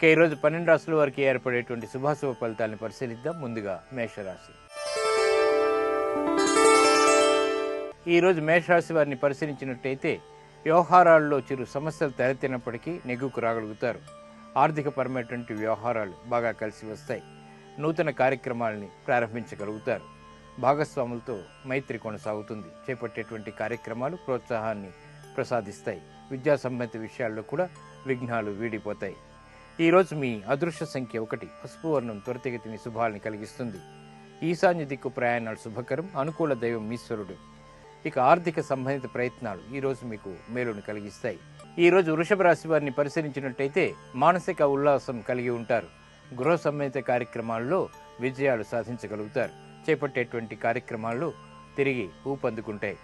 ఈరోజు 12 రాశుల వారికి ఏర్పడేటువంటి శుభాశుభ ఫలితాలను పరిశీలిద్దాం. ముందుగా మేషరాశి. ఈరోజు మేషరాశి వారిని పరిశీలించినట్టయితే వ్యవహారాల్లో చిరు సమస్యలు తలెత్తినప్పటికీ నెగ్గుకు రాగలుగుతారు. ఆర్థికపరమైనటువంటి వ్యవహారాలు బాగా కలిసి వస్తాయి. నూతన కార్యక్రమాలని ప్రారంభించగలుగుతారు. భాగస్వాములతో మైత్రి కొనసాగుతుంది. చేపట్టేటువంటి కార్యక్రమాలు ప్రోత్సాహాన్ని ప్రసాదిస్తాయి. విద్యా సంబంధిత విషయాల్లో కూడా విఘ్నాలు వీడిపోతాయి. ఈరోజు మీ అదృష్ట సంఖ్య 1. పసుపు వర్ణం త్వరితగతిని శుభాలని కలిగిస్తుంది. ఈశాన్య దిక్కు ప్రయాణాలు శుభకరం. అనుకూల దైవం ఈశ్వరుడు. ఇక ఆర్థిక సంబంధిత ప్రయత్నాలు ఈరోజు మీకు మేలును కలిగిస్తాయి. ఈరోజు వృషభ రాశి వారిని పరిశీలించినట్టయితే మానసిక ఉల్లాసం కలిగి ఉంటారు. గృహ సంబంధిత కార్యక్రమాల్లో విజయాలు సాధించగలుగుతారు. చేపట్టేటువంటి కార్యక్రమాల్లో తిరిగి ఊపందుకుంటాయి.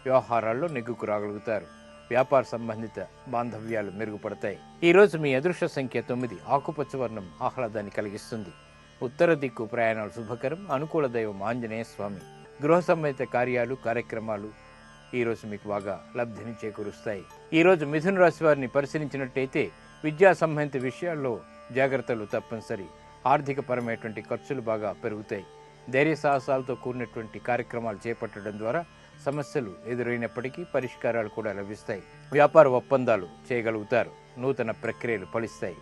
వ్యవహారాల్లో నెగ్గుకు రాగలుగుతారు. వ్యాపార సంబంధిత బాంధవ్యాలు మెరుగుపడతాయి. ఈరోజు మీ అదృష్ట సంఖ్య 9. ఆకుపచ్చ వర్ణం ఆహ్లాదాన్ని కలిగిస్తుంది. ఉత్తర దిక్కు ప్రయాణాలు శుభకరం. అనుకూల దైవం ఆంజనేయ స్వామి. గృహ సంబంధిత కార్యక్రమాలు ఈరోజు మీకు బాగా లబ్ధిని చేకూరుస్తాయి. ఈరోజు మిథున రాశి వారిని పరిశీలించినట్టయితే విద్యా సంబంధిత విషయాల్లో జాగ్రత్తలు తప్పనిసరి. ఆర్థిక పరమైనటువంటి ఖర్చులు బాగా పెరుగుతాయి. ధైర్య సాహసాలతో కూడినటువంటి కార్యక్రమాలు చేపట్టడం ద్వారా సమస్యలు ఎదురైనప్పటికీ పరిష్కారాలు కూడా లభిస్తాయి. వ్యాపార ఒప్పందాలు చేయగలుగుతారు. నూతన ప్రక్రియలు ఫలిస్తాయి.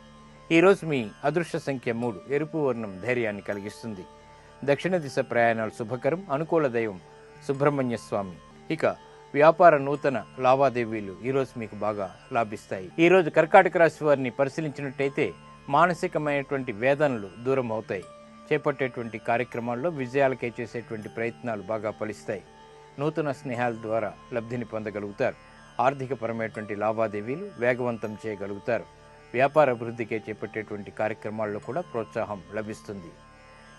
ఈరోజు మీ అదృష్ట సంఖ్య 3. ఎరుపు వర్ణం ధైర్యాన్ని కలిగిస్తుంది. దక్షిణ దిశ ప్రయాణాలు శుభకరం. అనుకూల దైవం సుబ్రహ్మణ్య స్వామి. ఇక వ్యాపార నూతన లావాదేవీలు ఈరోజు మీకు బాగా లాభిస్తాయి. ఈరోజు కర్కాటక రాశి వారిని పరిశీలించినట్టయితే మానసికమైనటువంటి వేదనలు దూరం అవుతాయి. చేపట్టేటువంటి కార్యక్రమాల్లో విజయాలకై చేసేటువంటి ప్రయత్నాలు బాగా ఫలిస్తాయి. నూతన స్నేహాల ద్వారా లబ్ధిని పొందగలుగుతారు. ఆర్థికపరమైనటువంటి లావాదేవీలు వేగవంతం చేయగలుగుతారు. వ్యాపార అభివృద్ధికే చేపట్టేటువంటి కార్యక్రమాల్లో కూడా ప్రోత్సాహం లభిస్తుంది.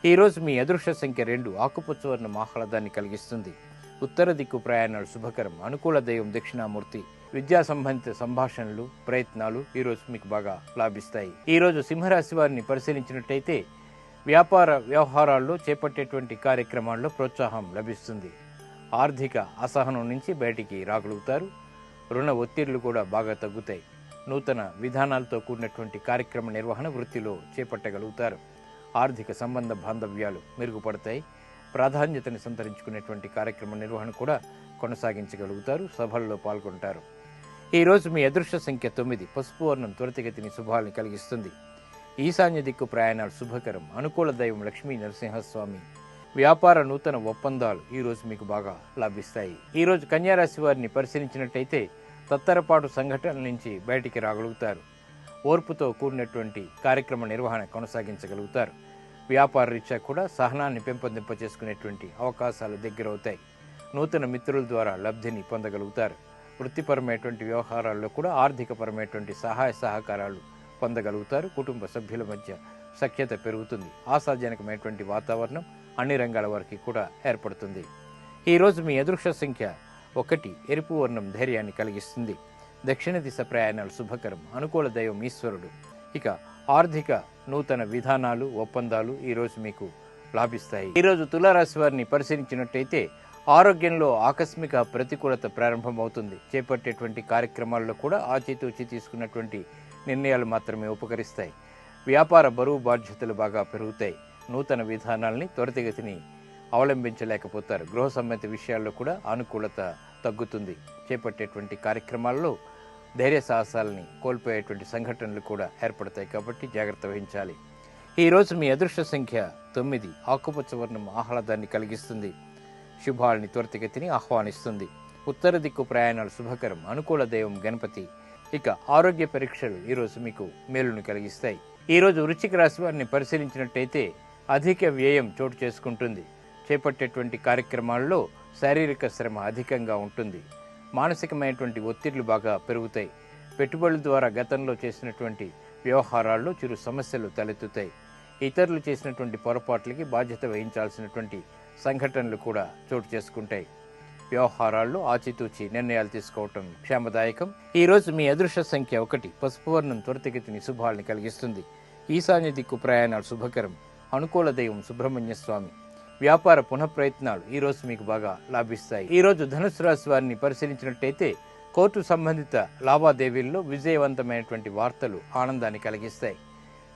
ఈరోజు మీ అదృష్ట సంఖ్య 2. ఆకుపచ్చ వర్ణం ఆహ్లాదాన్ని కలిగిస్తుంది. ఉత్తర దిక్కు ప్రయాణాలు శుభకరం. అనుకూల దైవం దక్షిణామూర్తి. విద్యా సంబంధిత సంభాషణలు ప్రయత్నాలు ఈరోజు మీకు బాగా లాభిస్తాయి. ఈరోజు సింహరాశి వారిని పరిశీలించినట్టయితే వ్యాపార వ్యవహారాల్లో చేపట్టేటువంటి కార్యక్రమాల్లో ప్రోత్సాహం లభిస్తుంది. ఆర్థిక అసహనం నుంచి బయటికి రాగలుగుతారు. రుణ ఒత్తిళ్లు కూడా బాగా తగ్గుతాయి. నూతన విధానాలతో కూడినటువంటి కార్యక్రమ నిర్వహణ వృత్తిలో చేపట్టగలుగుతారు. ఆర్థిక సంబంధ బాంధవ్యాలు మెరుగుపడతాయి. ప్రాధాన్యతను సంతరించుకునేటువంటి కార్యక్రమ నిర్వహణ కూడా కొనసాగించగలుగుతారు. సభల్లో పాల్గొంటారు. ఈరోజు మీ అదృష్ట సంఖ్య 9. పసుపు వర్ణం త్వరితగతిని శుభాలను కలిగిస్తుంది. ఈశాన్య దిక్కు ప్రయాణాలు శుభకరం. అనుకూల దైవం లక్ష్మీ నరసింహస్వామి. వ్యాపార నూతన ఒప్పందాలు ఈరోజు మీకు బాగా లాభిస్తాయి. ఈరోజు కన్యారాశి వారిని పరిశీలించినట్టయితే తత్తరపాటు సంఘటనల నుంచి బయటికి రాగలుగుతారు. ఓర్పుతో కూడినటువంటి కార్యక్రమ నిర్వహణ కొనసాగించగలుగుతారు. వ్యాపార రీత్యా కూడా సహనాన్ని పెంపొందింపచేసుకునేటువంటి అవకాశాలు దగ్గరవుతాయి. నూతన మిత్రుల ద్వారా లబ్ధిని పొందగలుగుతారు. వృత్తిపరమైనటువంటి వ్యవహారాల్లో కూడా ఆర్థికపరమైనటువంటి సహాయ సహకారాలు పొందగలుగుతారు. కుటుంబ సభ్యుల మధ్య సఖ్యత పెరుగుతుంది. ఆశాజనకమైనటువంటి వాతావరణం అన్ని రంగాల వారికి కూడా ఏర్పడుతుంది. ఈరోజు మీ అదృష్ట సంఖ్య 1. ఎరుపు వర్ణం ధైర్యాన్ని కలిగిస్తుంది. దక్షిణ దిశ ప్రయాణాలు శుభకరం. అనుకూల దైవం ఈశ్వరుడు. ఇక ఆర్థిక నూతన విధానాలు ఒప్పందాలు ఈరోజు మీకు లాభిస్తాయి. ఈరోజు తులారాశి వారిని పరిశీలించినట్టయితే ఆరోగ్యంలో ఆకస్మిక ప్రతికూలత ప్రారంభమవుతుంది. చేపట్టేటువంటి కార్యక్రమాల్లో కూడా ఆచితూచి తీసుకున్నటువంటి నిర్ణయాలు మాత్రమే ఉపకరిస్తాయి. వ్యాపార బరువు బాధ్యతలు బాగా పెరుగుతాయి. నూతన విధానాల్ని త్వరితగతిని అవలంబించలేకపోతారు. గృహ సంబంధిత విషయాల్లో కూడా అనుకూలత తగ్గుతుంది. చేపట్టేటువంటి కార్యక్రమాల్లో ధైర్య సాహసాలని కోల్పోయేటువంటి సంఘటనలు కూడా ఏర్పడతాయి కాబట్టి జాగ్రత్త వహించాలి. ఈరోజు మీ అదృష్ట సంఖ్య 9. ఆకుపచ్చ వర్ణం ఆహ్లాదాన్ని కలిగిస్తుంది. శుభాలని త్వరితగతిని ఆహ్వానిస్తుంది. ఉత్తర దిక్కు ప్రయాణాలు శుభకరం. అనుకూల దైవం గణపతి. ఇక ఆరోగ్య పరీక్షలు ఈరోజు మీకు మేలును కలిగిస్తాయి. ఈరోజు వృశ్చిక రాశి వారిని పరిశీలించినట్టయితే అధిక వ్యయం చోటు చేసుకుంటుంది. చేపట్టేటువంటి కార్యక్రమాల్లో శారీరక శ్రమ అధికంగా ఉంటుంది. మానసికమైనటువంటి ఒత్తిళ్లు బాగా పెరుగుతాయి. పెట్టుబడుల ద్వారా గతంలో చేసినటువంటి వ్యవహారాల్లో చిరు సమస్యలు తలెత్తుతాయి. ఇతరులు చేసినటువంటి పొరపాట్లకి బాధ్యత వహించాల్సినటువంటి సంఘటనలు కూడా చోటు చేసుకుంటాయి. వ్యవహారాల్లో ఆచితూచి నిర్ణయాలు తీసుకోవటం క్షేమదాయకం. ఈరోజు మీ అదృష్ట సంఖ్య 1. పసుపు వర్ణం త్వరితగతిని శుభాలను కలిగిస్తుంది. ఈశాన్య దిక్కు ప్రయాణాలు శుభకరం. అనుకూల దైవం సుబ్రహ్మణ్య స్వామి. వ్యాపార పునఃప్రయత్నాలు ఈరోజు మీకు బాగా లాభిస్తాయి. ఈరోజు ధనుసు రాశి వారిని పరిశీలించినట్టయితే కోర్టు సంబంధిత లావాదేవీల్లో విజయవంతమైనటువంటి వార్తలు ఆనందాన్ని కలిగిస్తాయి.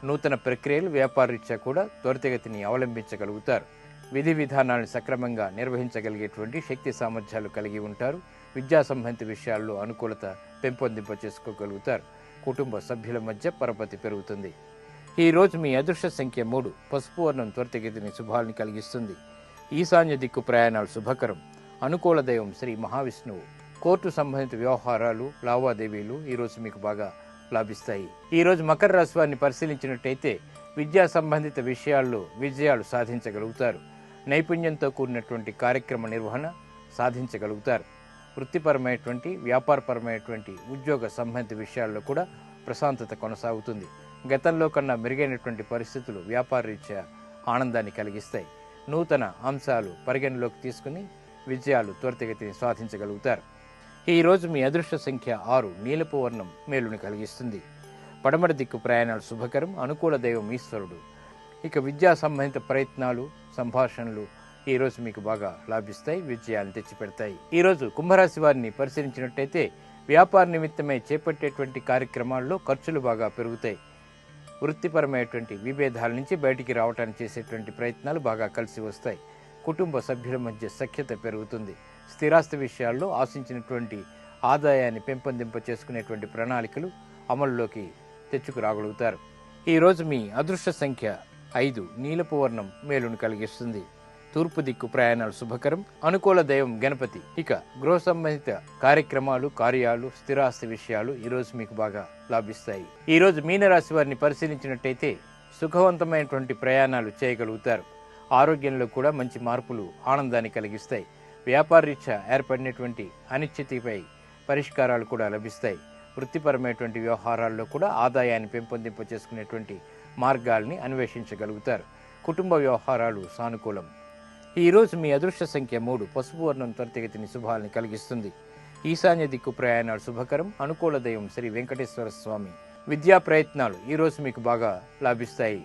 నూతన ప్రక్రియలు వ్యాపారరీత్యా కూడా త్వరితగతిని అవలంబించగలుగుతారు. విధి విధానాలను సక్రమంగా నిర్వహించగలిగేటువంటి శక్తి సామర్థ్యాలు కలిగి ఉంటారు. విద్యా సంబంధిత విషయాల్లో అనుకూలత పెంపొందింప చేసుకోగలుగుతారు. కుటుంబ సభ్యుల మధ్య పరపతి పెరుగుతుంది. ఈ రోజు మీ అదృష్ట సంఖ్య 3. పసుపు వర్ణం త్వరితగతిని శుభాలను కలిగిస్తుంది. ఈశాన్య దిక్కు ప్రయాణాలు శుభకరం. అనుకూల దైవం శ్రీ మహావిష్ణువు. కోర్టు సంబంధిత వ్యవహారాలు, లావాదేవీలు ఈరోజు మీకు బాగా లాభిస్తాయి. ఈరోజు మకర రాశి వారిని పరిశీలించినట్టయితే విద్యా సంబంధిత విషయాల్లో విజయాలు సాధించగలుగుతారు. నైపుణ్యంతో కూడినటువంటి కార్యక్రమ నిర్వహణ సాధించగలుగుతారు. వృత్తిపరమైనటువంటి, వ్యాపారపరమైనటువంటి, ఉద్యోగ సంబంధిత విషయాల్లో కూడా ప్రశాంతత కొనసాగుతుంది. గతంలో కన్నా మెరుగైనటువంటి పరిస్థితులు వ్యాపారరీత్యా ఆనందాన్ని కలిగిస్తాయి. నూతన అంశాలు పరిగణలోకి తీసుకుని విజయాలు త్వరితగతిని సాధించగలుగుతారు. ఈరోజు మీ అదృష్ట సంఖ్య 6. నీలపు వర్ణం మేలుని కలిగిస్తుంది. పడమర దిక్కు ప్రయాణాలు శుభకరం. అనుకూల దైవం ఈశ్వరుడు. ఇక విద్యా సంబంధిత ప్రయత్నాలు, సంభాషణలు ఈరోజు మీకు బాగా లాభిస్తాయి, విజయాన్ని తెచ్చిపెడతాయి. ఈరోజు కుంభరాశి వారిని పరిశీలించినట్టయితే వ్యాపార నిమిత్తమై చేపట్టేటువంటి కార్యక్రమాల్లో ఖర్చులు బాగా పెరుగుతాయి. వృత్తిపరమైనటువంటి విభేదాల నుంచి బయటికి రావడానికి చేసేటువంటి ప్రయత్నాలు బాగా కలిసి వస్తాయి. కుటుంబ సభ్యుల మధ్య సఖ్యత పెరుగుతుంది. స్థిరాస్తి విషయాల్లో ఆశించినటువంటి ఆదాయాన్ని పెంపొందింప చేసుకునేటువంటి ప్రణాళికలు అమలులోకి తెచ్చుకురాగలుగుతారు. ఈరోజు మీ అదృష్ట సంఖ్య 5. నీలపు వర్ణం మేలును కలిగిస్తుంది. తూర్పు దిక్కు ప్రయాణాలు శుభకరం. అనుకూల దైవం గణపతి. ఇక గృహ సంబంధిత కార్యక్రమాలు, కార్యాలు, స్థిరాస్తి విషయాలు ఈరోజు మీకు బాగా లాభిస్తాయి. ఈరోజు మీనరాశి వారిని పరిశీలించినట్టయితే సుఖవంతమైనటువంటి ప్రయాణాలు చేయగలుగుతారు. ఆరోగ్యంలో కూడా మంచి మార్పులు ఆనందాన్ని కలిగిస్తాయి. వ్యాపారరీత్యా ఏర్పడినటువంటి అనిశ్చితిపై పరిష్కారాలు కూడా లభిస్తాయి. వృత్తిపరమైనటువంటి వ్యవహారాల్లో కూడా ఆదాయాన్ని పెంపొందింప చేసుకునేటువంటి మార్గాల్ని అన్వేషించగలుగుతారు. కుటుంబ వ్యవహారాలు సానుకూలం. ఈరోజు మీ అదృష్ట సంఖ్య 3. పసుపు వర్ణం త్వరితగతిని శుభాలను కలిగిస్తుంది. ఈశాన్య దిక్కు ప్రయాణాలు శుభకరం. అనుకూల దైవం శ్రీ వెంకటేశ్వర స్వామి. విద్యా ప్రయత్నాలు ఈరోజు మీకు బాగా లాభిస్తాయి.